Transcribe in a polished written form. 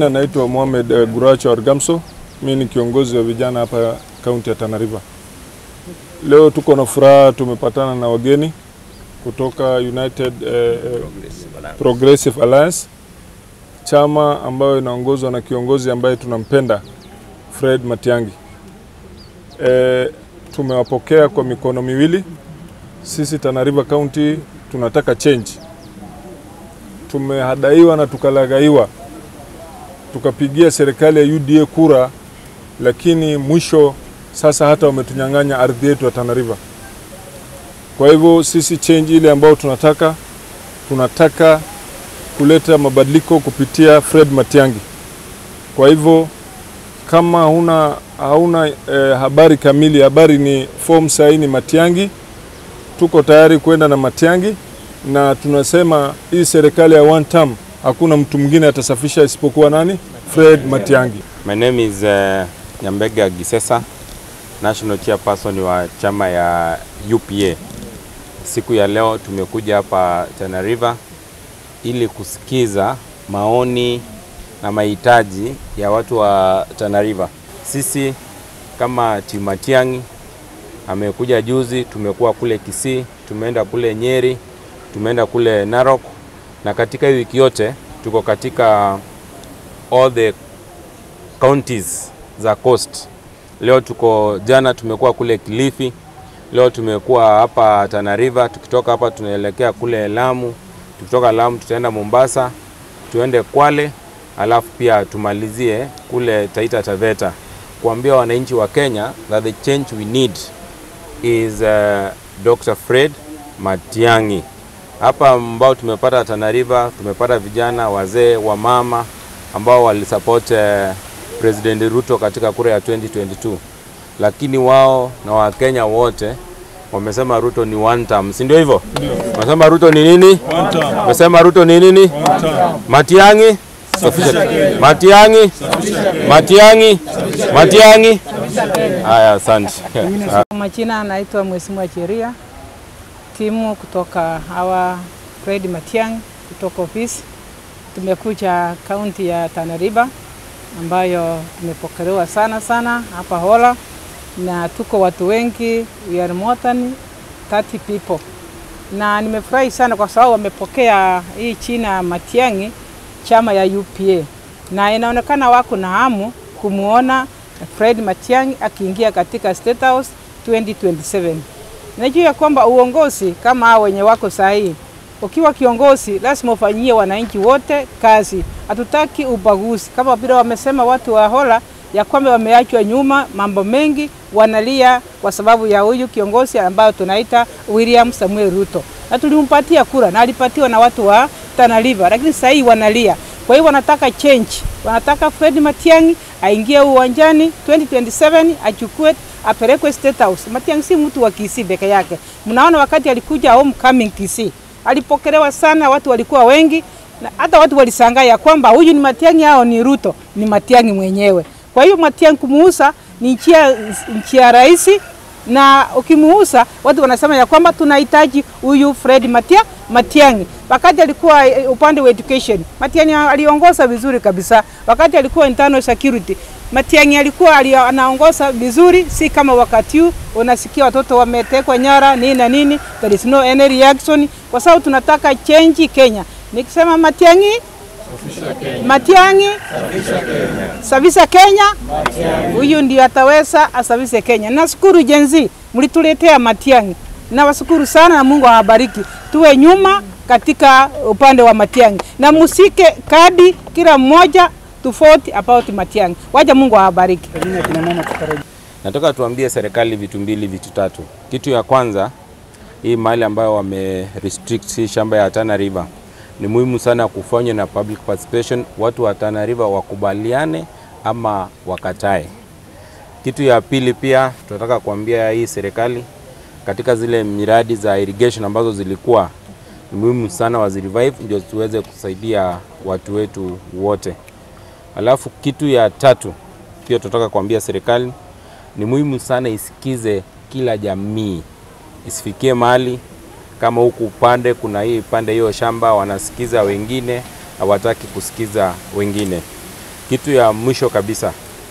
Naitwa Mohamed Guracho Argamso. Mimi ni kiongozi wa vijana hapa kaunti ya Tana River. Leo tuko na furaha, tumepatana na wageni kutoka United Progressive Alliance, chama ambayo inaongozwa na kiongozi ambaye tunampenda, Fred Matiang'i. Tumewapokea kwa mikono miwili. Sisi Tana River County tunataka change. Tumehadaiwa na tukalagaiwa. Tukapigia serikali ya UDA kura, lakini mwisho sasa hata wametunyang'anya ardhi yetu ya Tana River. Kwa hivyo sisi change ile ambayo tunataka kuleta mabadiliko kupitia Fred Matiang'i. Kwa hivyo kama hauna habari kamili, habari ni form saini Matiang'i, tuko tayari kwenda na Matiang'i, na tunasema hii serikali ya one term hakuna mtu mwingine atasafisha isipokuwa nani? Fred Matiang'i. My name is Nyambega Gisesa, National Chairperson wa chama ya UPA. Siku ya leo tumekuja hapa Tana River ili kusikiza maoni na mahitaji ya watu wa Tana River. Sisi kama timu Matiang'i amekuja juzi, tumekuwa kule Kisii, tumeenda kule Nyeri, tumeenda kule Narok, na katika hii wiki yote tuko katika all the counties za coast. Leo jana tumekuwa kule Kilifi, leo tumekuwa hapa Tana River, tukitoka hapa tunaelekea kule Lamu, tukitoka Lamu tutaenda Mombasa, tuende Kwale, alafu pia tumalizie kule Taita Taveta, kuambia wananchi wa Kenya that the change we need is Dr. Fred Matiang'i. Hapa ambao tumepata Tana River, tumepata vijana, wazee, wamama ambao walisupport President Ruto katika kura ya 2022. Lakini wao na Wakenya wote wamesema Ruto ni one term. Si ndio hivyo? Wamesema Ruto ni nini? One term. Wamesema Ruto ni nini? One term. Matiang'i? Matiang'i? Matiang'i? Matiang'i? Haya, asante. Majina anaitwa Mheshimiwa Cheria. Timu kutoka hawa Fred Matiang'i kutoka ofisi. Tumekuja kaunti ya Tana River ambayo tumepokelewa sana hapa Hola, na tuko watu wengi, we are more than 30 people. Na nimefurahi sana kwa sababu wamepokea hii china Matiang'i, chama ya UPA. Na inaonekana wako na hamu kumuona Fred Matiang'i akiingia katika State House 2027. Najua kwamba uongozi kama hao wenye wako sahihi, ukiwa kiongozi lazima ufanyie wananchi wote kazi. Hatutaki ubaguzi. Kama vile wamesema watu wa Hola ya kwamba wameachwa nyuma, mambo mengi wanalia kwa sababu ya huyu kiongozi ambao tunaita William Samuel Ruto. Na tulimpatia kura na alipatiwa na watu wa Tana River, lakini sasa hii wanalia. Kwa hiyo wanataka change. Wanataka Fred Matiang'i aingie uwanjani 2027, achukue apelekwe State House. Matiang'i si mtu wa Kisii peke yake. Mnaona wakati alikuja homecoming Kisii, alipokelewa sana, watu walikuwa wengi, na hata watu walishangaa ya kwamba huyu ni Matiang'i au ni Ruto. Ni Matiang'i mwenyewe. Kwa hiyo Matiang'i kumuuza ni njia rahisi, na ukimuuza watu wanasema ya kwamba tunahitaji huyu Fred Matiang'i. Wakati alikuwa upande wa education, Matiang'i aliongoza vizuri kabisa. Wakati alikuwa internal security, Matiang'i alikuwa anaongoza vizuri, si kama wakati huu unasikia watoto wametekwa nyara nini na nini. There is no any reaction, kwa sababu tunataka change Kenya. Nikisema Matiang'i, Matiang'i safisha Kenya, huyu ndio ataweza asafishe Kenya. Nashukuru jenzi mlituletea Matiang'i, na washukuru sana, na Mungu awabariki. Tuwe nyuma katika upande wa Matiang'i, na musike kadi kila mmoja tofauti about Matiang'i. Waje Mungu awabariki. Nataka tuambie serikali vitu mbili vitu tatu. Kitu ya kwanza, hii mali ambayo wame restrict shamba ya Tana River, ni muhimu sana kufanya na public participation, watu wa Tana River wakubaliane ama wakatae. Kitu ya pili pia tunataka kuambia hii serikali, katika zile miradi za irrigation ambazo zilikuwa, ni muhimu sana wazirevive ndio tuweze kusaidia watu wetu wote. Alafu kitu ya tatu pia tunataka kuambia serikali, ni muhimu sana isikize kila jamii. Isifikie mahali kama huku upande kuna hii pande hiyo shamba wanasikiza wengine, hawataki kusikiza wengine. Kitu ya mwisho kabisa,